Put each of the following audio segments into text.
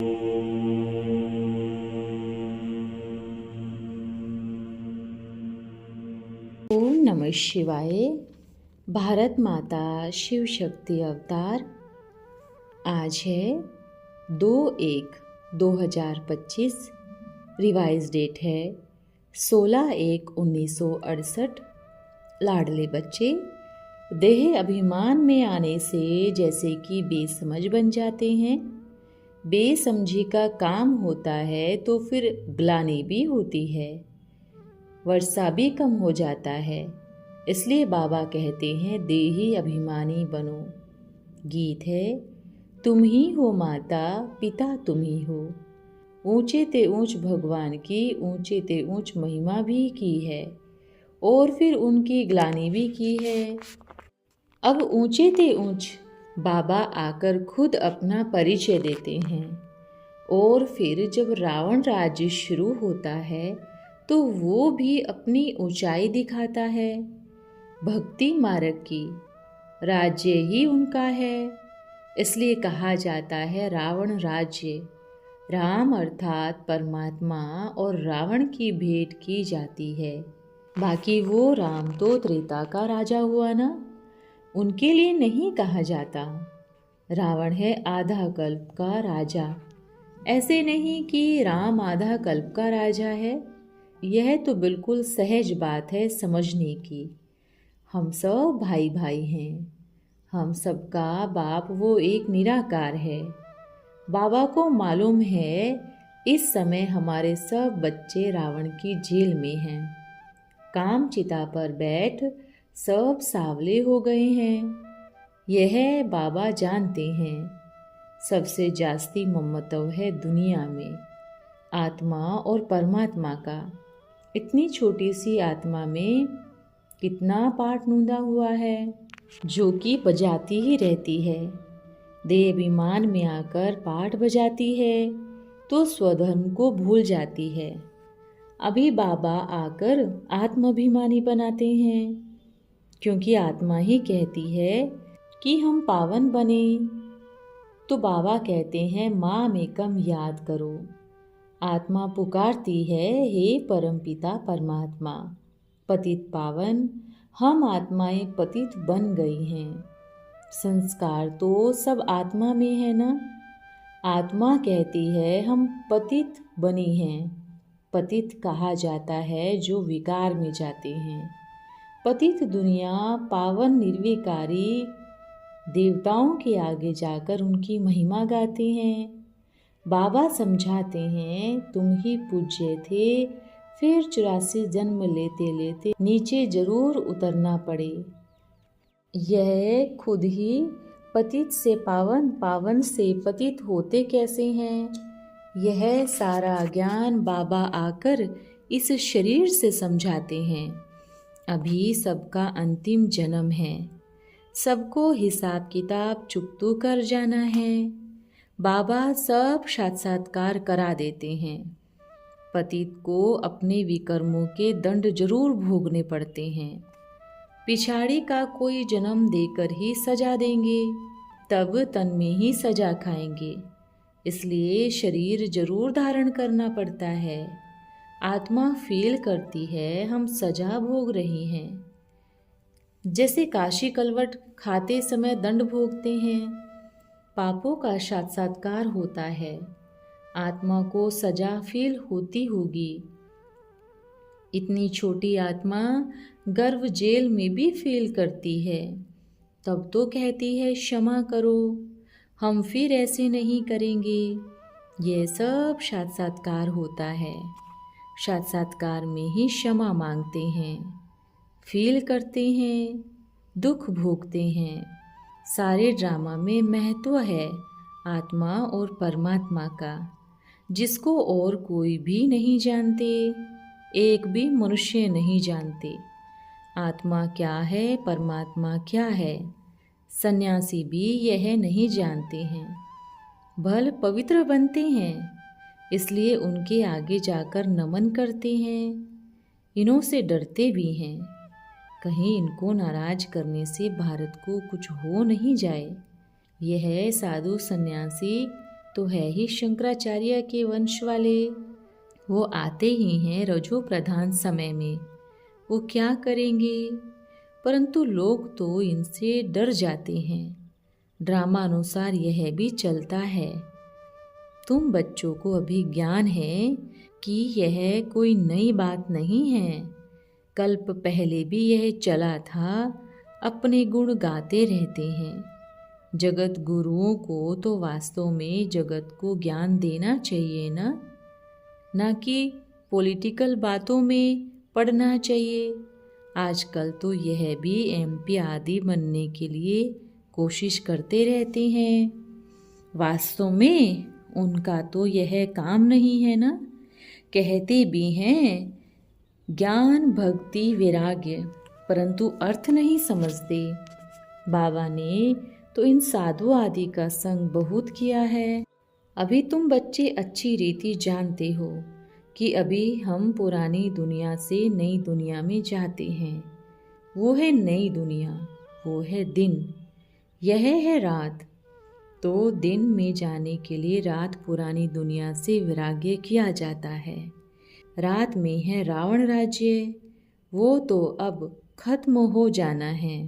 ओम नमः शिवाय। भारत माता शिव शक्ति अवतार। आज है 2/1/2025। रिवाइज डेट है 16/1/1968। लाडले बच्चे देह अभिमान में आने से जैसे कि बेसमझ बन जाते हैं। बेसमझी का काम होता है तो फिर ग्लानि भी होती है, वर्षा भी कम हो जाता है। इसलिए बाबा कहते हैं देही अभिमानी बनो। गीत है तुम ही हो माता पिता तुम ही हो। ऊंचे ते ऊंच भगवान की ऊंचे ते ऊंच महिमा भी की है और फिर उनकी ग्लानि भी की है। अब ऊंचे ते ऊंच बाबा आकर खुद अपना परिचय देते हैं और फिर जब रावण राज्य शुरू होता है तो वो भी अपनी ऊंचाई दिखाता है। भक्ति मार्ग की राज्य ही उनका है, इसलिए कहा जाता है रावण राज्य। राम अर्थात परमात्मा और रावण की भेंट की जाती है। बाकी वो राम तो त्रेता का राजा हुआ ना, उनके लिए नहीं कहा जाता। रावण है आधा कल्प का राजा। ऐसे नहीं कि राम आधा कल्प का राजा है, यह तो बिल्कुल सहज बात है समझने की। हम सब भाई भाई हैं, हम सबका बाप वो एक निराकार है। बाबा को मालूम है इस समय हमारे सब बच्चे रावण की जेल में हैं। काम चिता पर बैठ सब सावले हो गए हैं, यह बाबा जानते हैं। सबसे जास्ती ममत्व है दुनिया में आत्मा और परमात्मा का। इतनी छोटी सी आत्मा में कितना पाठ नूंदा हुआ है जो कि बजाती ही रहती है। देह अभिमान में आकर पाठ बजाती है तो स्वधर्म को भूल जाती है। अभी बाबा आकर आत्माभिमानी बनाते हैं, क्योंकि आत्मा ही कहती है कि हम पावन बने। तो बाबा कहते हैं माँ में कम याद करो। आत्मा पुकारती है हे परमपिता परमात्मा। पतित पावन हम आत्माएं पतित बन गई हैं। संस्कार तो सब आत्मा में है ना। आत्मा कहती है हम पतित बनी हैं। पतित कहा जाता है जो विकार में जाते हैं। पतित दुनिया पावन निर्विकारी देवताओं के आगे जाकर उनकी महिमा गाते हैं। बाबा समझाते हैं तुम ही पूज्य थे, फिर 84 जन्म लेते लेते नीचे जरूर उतरना पड़े। यह खुद ही पतित से पावन, पावन से पतित होते कैसे हैं, यह सारा ज्ञान बाबा आकर इस शरीर से समझाते हैं। अभी सबका अंतिम जन्म है, सबको हिसाब किताब चुकतू कर जाना है। बाबा सब साक्षात्कार करा देते हैं। पतित को अपने विकर्मों के दंड जरूर भोगने पड़ते हैं। पिछाड़ी का कोई जन्म देकर ही सजा देंगे, तब तन में ही सजा खाएंगे। इसलिए शरीर जरूर धारण करना पड़ता है। आत्मा फील करती है हम सजा भोग रही हैं। जैसे काशी कलवट खाते समय दंड भोगते हैं, पापों का साक्षात्कार होता है। आत्मा को सजा फील होती होगी। इतनी छोटी आत्मा गर्भ जेल में भी फील करती है, तब तो कहती है क्षमा करो, हम फिर ऐसे नहीं करेंगे। यह सब साक्षात्कार होता है। साक्षात्कार में ही क्षमा मांगते हैं, फील करते हैं, दुख भोगते हैं। सारे ड्रामा में महत्व है आत्मा और परमात्मा का, जिसको और कोई भी नहीं जानते, एक भी मनुष्य नहीं जानते। आत्मा क्या है, परमात्मा क्या है, सन्यासी भी यह नहीं जानते हैं। भल पवित्र बनते हैं, इसलिए उनके आगे जाकर नमन करते हैं। इन्हों से डरते भी हैं, कहीं इनको नाराज करने से भारत को कुछ हो नहीं जाए। यह साधु सन्यासी तो है ही शंकराचार्य के वंश वाले। वो आते ही हैं रजो प्रधान समय में। वो क्या करेंगे? परंतु लोग तो इनसे डर जाते हैं। ड्रामा अनुसार यह भी चलता है। तुम बच्चों को अभी ज्ञान है कि यह कोई नई बात नहीं है। कल्प पहले भी यह चला था। अपने गुण गाते रहते हैं। जगत गुरुओं को तो वास्तव में जगत को ज्ञान देना चाहिए ना कि पॉलिटिकल बातों में पढ़ना चाहिए। आजकल तो यह भी एमपी आदि बनने के लिए कोशिश करते रहते हैं। वास्तव में उनका तो यह काम नहीं है ना। कहते भी हैं ज्ञान भक्ति वैराग्य, परंतु अर्थ नहीं समझते। बाबा ने तो इन साधु आदि का संग बहुत किया है। अभी तुम बच्चे अच्छी रीति जानते हो कि अभी हम पुरानी दुनिया से नई दुनिया में जाते हैं। वो है नई दुनिया, वो है दिन, यह है रात। तो दिन में जाने के लिए रात पुरानी दुनिया से वैराग्य किया जाता है। रात में है रावण राज्य, वो तो अब खत्म हो जाना है।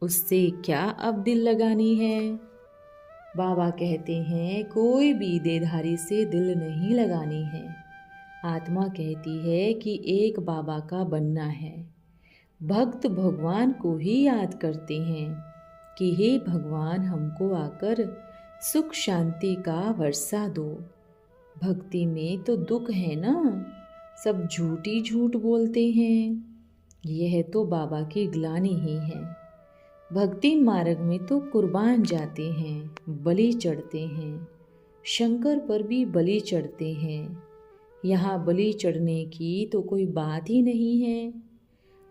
उससे क्या अब दिल लगानी है? बाबा कहते हैं कोई भी देहधारी से दिल नहीं लगानी है। आत्मा कहती है कि एक बाबा का बनना है। भक्त भगवान को ही याद करते हैं कि हे भगवान, हमको आकर सुख शांति का वर्षा दो। भक्ति में तो दुख है ना, सब झूठी झूठ बोलते हैं। यह तो बाबा की ग्लानि ही है। भक्ति मार्ग में तो कुर्बान जाते हैं, बलि चढ़ते हैं। शंकर पर भी बलि चढ़ते हैं। यहाँ बलि चढ़ने की तो कोई बात ही नहीं है।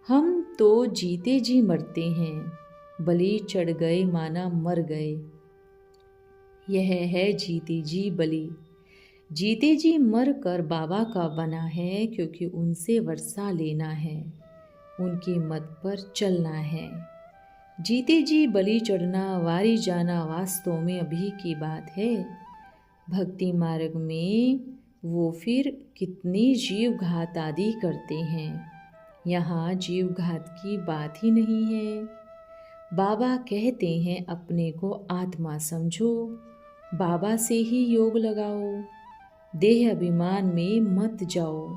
हम तो जीते जी मरते हैं। बलि चढ़ गए माना मर गए। यह है जीते जी बलि। जीते जी मर कर बाबा का बना है, क्योंकि उनसे वर्षा लेना है, उनकी मत पर चलना है। जीते जी बलि चढ़ना, वारी जाना वास्तव में अभी की बात है। भक्ति मार्ग में वो फिर कितनी जीव घात आदि करते हैं। यहाँ जीव घात की बात ही नहीं है। बाबा कहते हैं अपने को आत्मा समझो, बाबा से ही योग लगाओ, देह अभिमान में मत जाओ।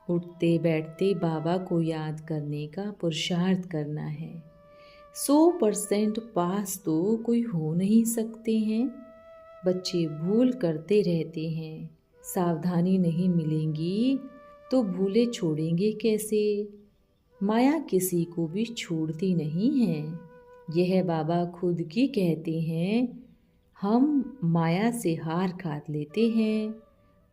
उठते बैठते बाबा को याद करने का पुरुषार्थ करना है। 100% पास तो कोई हो नहीं सकते हैं। बच्चे भूल करते रहते हैं। सावधानी नहीं मिलेंगी तो भूले छोड़ेंगे कैसे? माया किसी को भी छोड़ती नहीं है। यह बाबा खुद की कहते हैं। हम माया से हार खा लेते हैं,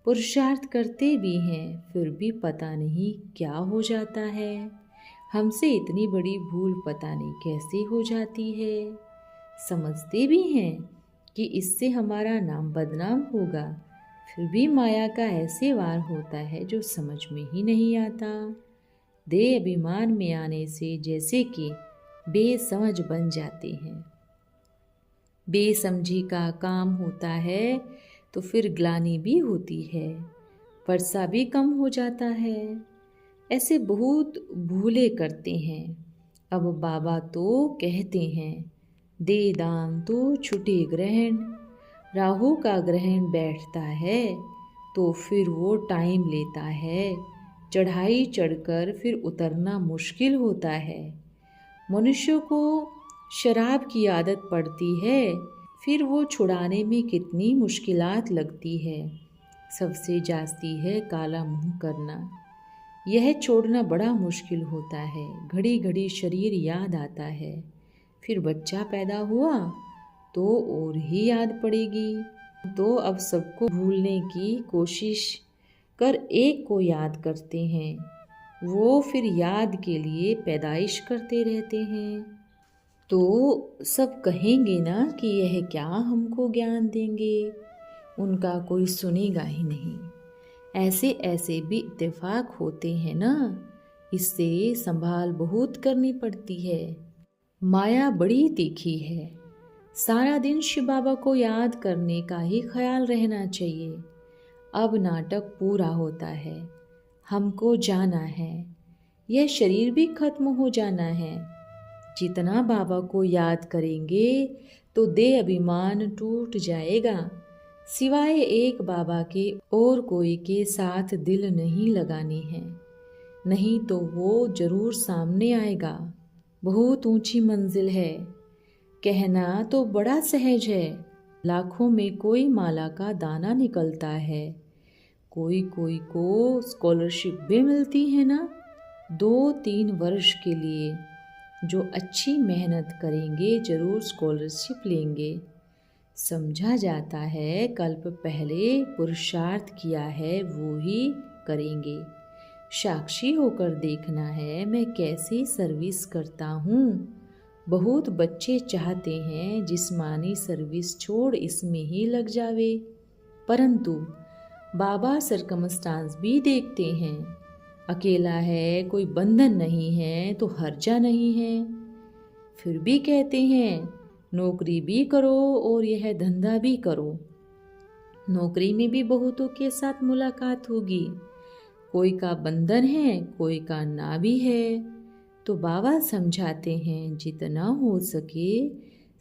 पुरुषार्थ करते भी हैं, फिर भी पता नहीं क्या हो जाता है। हमसे इतनी बड़ी भूल पता नहीं कैसे हो जाती है। समझते भी हैं कि इससे हमारा नाम बदनाम होगा, फिर भी माया का ऐसे वार होता है जो समझ में ही नहीं आता। देह अभिमान में आने से जैसे कि बेसमझ बन जाते हैं। बेसमझी का काम होता है तो फिर ग्लानि भी होती है, वर्षा भी कम हो जाता है। ऐसे बहुत भूले करते हैं। अब बाबा तो कहते हैं दे दान तो छुटे ग्रहण। राहु का ग्रहण बैठता है तो फिर वो टाइम लेता है। चढ़ाई चढ़कर फिर उतरना मुश्किल होता है। मनुष्य को शराब की आदत पड़ती है, फिर वो छुड़ाने में कितनी मुश्किलात लगती है। सबसे जास्ती है काला मुंह करना। यह छोड़ना बड़ा मुश्किल होता है। घड़ी घड़ी शरीर याद आता है। फिर बच्चा पैदा हुआ तो और ही याद पड़ेगी। तो अब सबको भूलने की कोशिश कर एक को याद करते हैं। वो फिर याद के लिए पैदाइश करते रहते हैं। तो सब कहेंगे ना कि यह क्या हमको ज्ञान देंगे। उनका कोई सुनेगा ही नहीं। ऐसे ऐसे भी इत्तेफाक होते हैं ना। इससे संभाल बहुत करनी पड़ती है। माया बड़ी तीखी है। सारा दिन शिव बाबा को याद करने का ही ख्याल रहना चाहिए। अब नाटक पूरा होता है, हमको जाना है, यह शरीर भी खत्म हो जाना है। जितना बाबा को याद करेंगे तो देह अभिमान टूट जाएगा। सिवाय एक बाबा के और कोई के साथ दिल नहीं लगानी है, नहीं तो वो जरूर सामने आएगा। बहुत ऊंची मंजिल है, कहना तो बड़ा सहज है। लाखों में कोई माला का दाना निकलता है, कोई कोई को स्कॉलरशिप भी मिलती है ना। 2-3 वर्ष के लिए जो अच्छी मेहनत करेंगे जरूर स्कॉलरशिप लेंगे। समझा जाता है कल्प पहले पुरुषार्थ किया है वो ही करेंगे। साक्षी होकर देखना है मैं कैसी सर्विस करता हूँ। बहुत बच्चे चाहते हैं जिस्मानी सर्विस छोड़ इसमें ही लग जावे, परंतु बाबा सरकमस्टांस भी देखते हैं। अकेला है, कोई बंधन नहीं है तो हर्जा नहीं है। फिर भी कहते हैं नौकरी भी करो और यह धंधा भी करो। नौकरी में भी बहुतों के साथ मुलाकात होगी, कोई का बंधन है, कोई का ना भी है। तो बाबा समझाते हैं जितना हो सके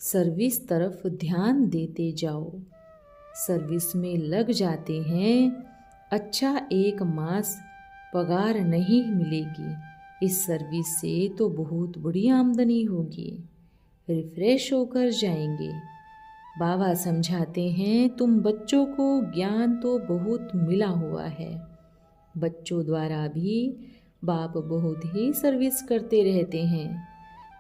सर्विस तरफ ध्यान देते जाओ। सर्विस में लग जाते हैं, अच्छा 1 मास पगार नहीं मिलेगी, इस सर्विस से तो बहुत बड़ी आमदनी होगी, रिफ्रेश होकर जाएंगे। बाबा समझाते हैं तुम बच्चों को ज्ञान तो बहुत मिला हुआ है, बच्चों द्वारा भी बाप बहुत ही सर्विस करते रहते हैं।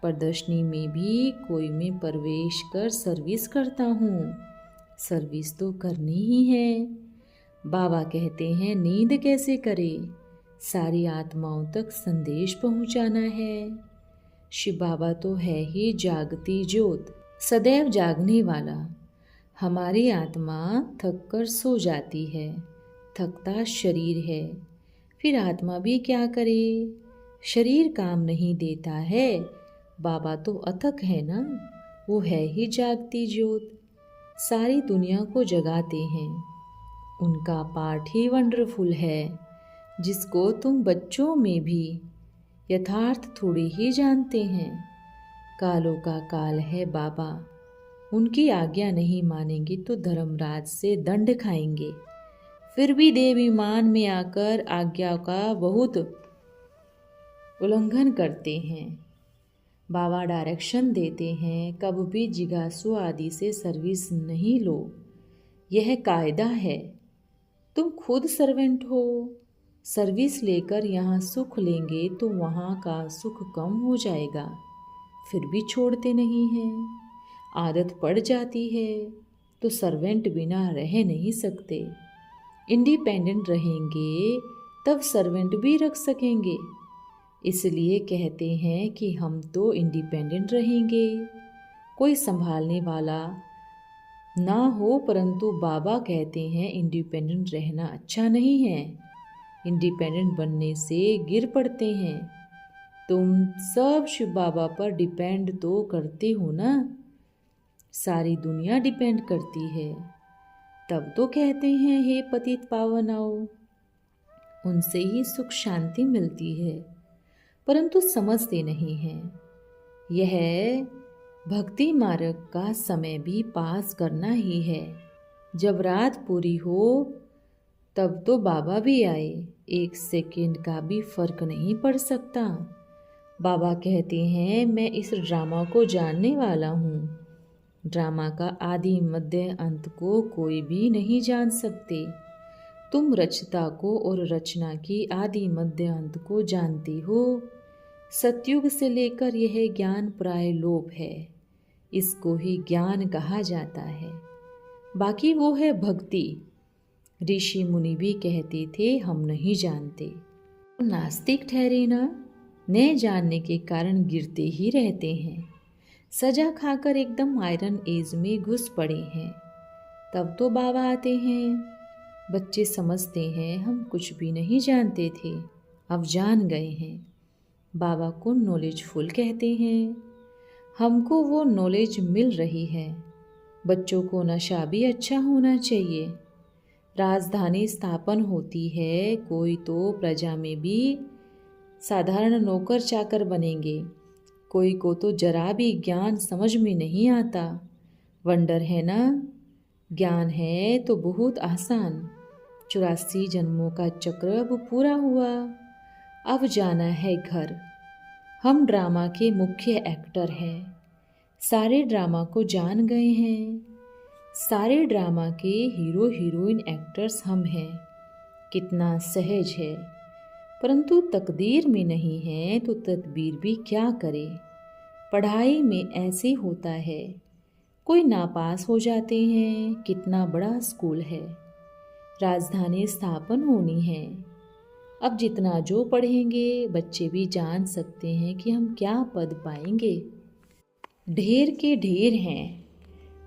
प्रदर्शनी में भी कोई में प्रवेश कर सर्विस करता हूँ, सर्विस तो करनी ही है। बाबा कहते हैं नींद कैसे करे, सारी आत्माओं तक संदेश पहुँचाना है। शिव बाबा तो है ही जागती ज्योत, सदैव जागने वाला। हमारी आत्मा थक कर सो जाती है, थकता शरीर है, फिर आत्मा भी क्या करे, शरीर काम नहीं देता है। बाबा तो अथक है ना, वो है ही जागती ज्योत, सारी दुनिया को जगाते हैं। उनका पाठ ही वंडरफुल है, जिसको तुम बच्चों में भी यथार्थ थोड़ी ही जानते हैं। कालों का काल है बाबा, उनकी आज्ञा नहीं मानेंगे तो धर्मराज से दंड खाएंगे। फिर भी देवाभिमान में आकर आज्ञा का बहुत उल्लंघन करते हैं। बाबा डायरेक्शन देते हैं कब भी जिज्ञासु आदि से सर्विस नहीं लो, यह कायदा है। तुम खुद सर्वेंट हो, सर्विस लेकर यहाँ सुख लेंगे तो वहाँ का सुख कम हो जाएगा। फिर भी छोड़ते नहीं हैं, आदत पड़ जाती है तो सर्वेंट बिना रह नहीं सकते। इंडिपेंडेंट रहेंगे तब सर्वेंट भी रख सकेंगे। इसलिए कहते हैं कि हम तो इंडिपेंडेंट रहेंगे, कोई संभालने वाला ना हो, परंतु बाबा कहते हैं इंडिपेंडेंट रहना अच्छा नहीं है। इंडिपेंडेंट बनने से गिर पड़ते हैं। तुम सब शिव बाबा पर डिपेंड तो करते हो ना, सारी दुनिया डिपेंड करती है। तब तो कहते हैं हे पतित पावन आओ, उनसे ही सुख शांति मिलती है, परंतु समझते नहीं हैं। यह भक्ति मार्ग का समय भी पास करना ही है। जब रात पूरी हो तब तो बाबा भी आए, 1 सेकंड का भी फर्क नहीं पड़ सकता। बाबा कहते हैं मैं इस ड्रामा को जानने वाला हूँ। ड्रामा का आदि मध्य अंत को कोई भी नहीं जान सकते। तुम रचता को और रचना की आदि मध्य अंत को जानते हो। सतयुग से लेकर यह ज्ञान प्राय लोप है, इसको ही ज्ञान कहा जाता है। बाकी वो है भक्ति। ऋषि मुनि भी कहते थे हम नहीं जानते, नास्तिक ठहरे ना, न जानने के कारण गिरते ही रहते हैं। सजा खाकर एकदम आयरन एज में घुस पड़े हैं। तब तो बाबा आते हैं। बच्चे समझते हैं हम कुछ भी नहीं जानते थे, अब जान गए हैं। बाबा को नॉलेजफुल कहते हैं। हमको वो नॉलेज मिल रही है। बच्चों को नशा भी अच्छा होना चाहिए। राजधानी स्थापन होती है, कोई तो प्रजा में भी साधारण नौकर चाकर बनेंगे, कोई को तो जरा भी ज्ञान समझ में नहीं आता। वंडर है ना? ज्ञान है तो बहुत आसान। 84 जन्मों का चक्र अब पूरा हुआ, अब जाना है घर। हम ड्रामा के मुख्य एक्टर हैं, सारे ड्रामा को जान गए हैं। सारे ड्रामा के हीरो हीरोइन एक्टर्स हम हैं। कितना सहज है, परंतु तकदीर में नहीं है तो तदबीर भी क्या करे। पढ़ाई में ऐसे होता है, कोई नापास हो जाते हैं। कितना बड़ा स्कूल है, राजधानी स्थापन होनी है। अब जितना जो पढ़ेंगे बच्चे भी जान सकते हैं कि हम क्या पद पाएंगे। ढेर के ढेर हैं,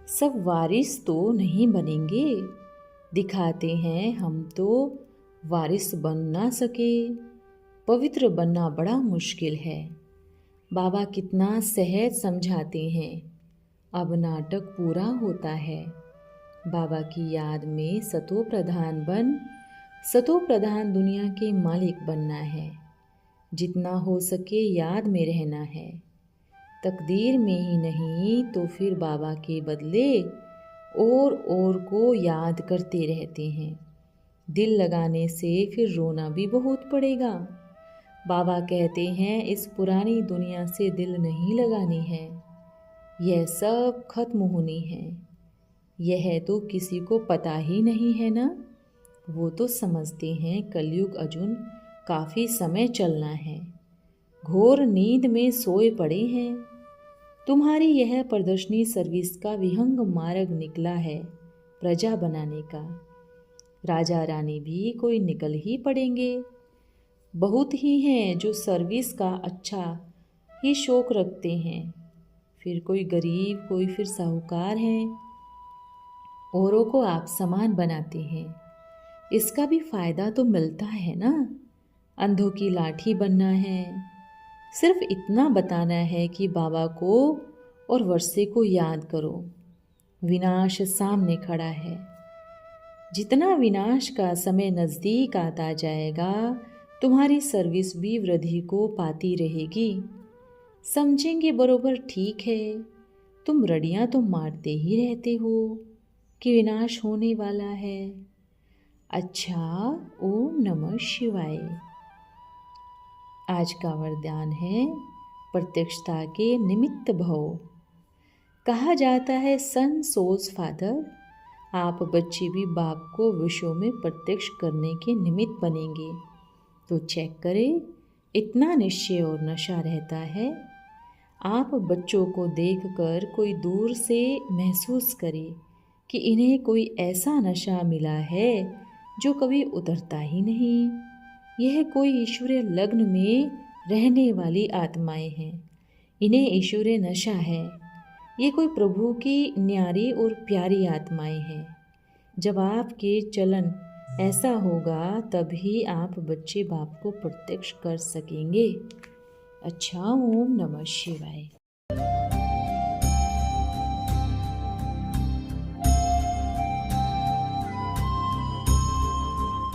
सब वारिस तो नहीं बनेंगे। दिखाते हैं हम तो वारिस बन ना सके। पवित्र बनना बड़ा मुश्किल है। बाबा कितना सहज समझाते हैं। अब नाटक पूरा होता है। बाबा की याद में सतो प्रधान बन, सतो प्रधान दुनिया के मालिक बनना है। जितना हो सके याद में रहना है। तकदीर में ही नहीं तो फिर बाबा के बदले और को याद करते रहते हैं। दिल लगाने से फिर रोना भी बहुत पड़ेगा। बाबा कहते हैं इस पुरानी दुनिया से दिल नहीं लगानी है, यह सब खत्म होनी है। यह तो किसी को पता ही नहीं है ना। वो तो समझते हैं कलयुग अजुन काफ़ी समय चलना है। घोर नींद में सोए पड़े हैं। तुम्हारी यह प्रदर्शनी सर्विस का विहंग मार्ग निकला है प्रजा बनाने का। राजा रानी भी कोई निकल ही पड़ेंगे। बहुत ही हैं जो सर्विस का अच्छा ही शौक रखते हैं। फिर कोई गरीब, कोई फिर साहूकार हैं। औरों को आप समान बनाते हैं, इसका भी फायदा तो मिलता है ना। अंधों की लाठी बनना है, सिर्फ इतना बताना है कि बाबा को और वर्षे को याद करो। विनाश सामने खड़ा है। जितना विनाश का समय नज़दीक आता जाएगा, तुम्हारी सर्विस भी वृद्धि को पाती रहेगी। समझेंगे बरोबर ठीक है, तुम रड़ियाँ तो मारते ही रहते हो कि विनाश होने वाला है। अच्छा, ओम नमः शिवाय। आज का वरदान है प्रत्यक्षता के निमित्त भव। कहा जाता है सन सोज फादर, आप बच्चे भी बाप को विश्व में प्रत्यक्ष करने के निमित्त बनेंगे। तो चेक करें, इतना निश्चय और नशा रहता है। आप बच्चों को देखकर कोई दूर से महसूस करे कि इन्हें कोई ऐसा नशा मिला है जो कभी उतरता ही नहीं। यह कोई ईश्वरीय लग्न में रहने वाली आत्माएं हैं। इन्हें ईश्वरीय नशा है। ये कोई प्रभु की न्यारी और प्यारी आत्माएं हैं। जब आपके चलन ऐसा होगा तभी आप बच्चे बाप को प्रत्यक्ष कर सकेंगे। अच्छा, ओम नमः शिवाय।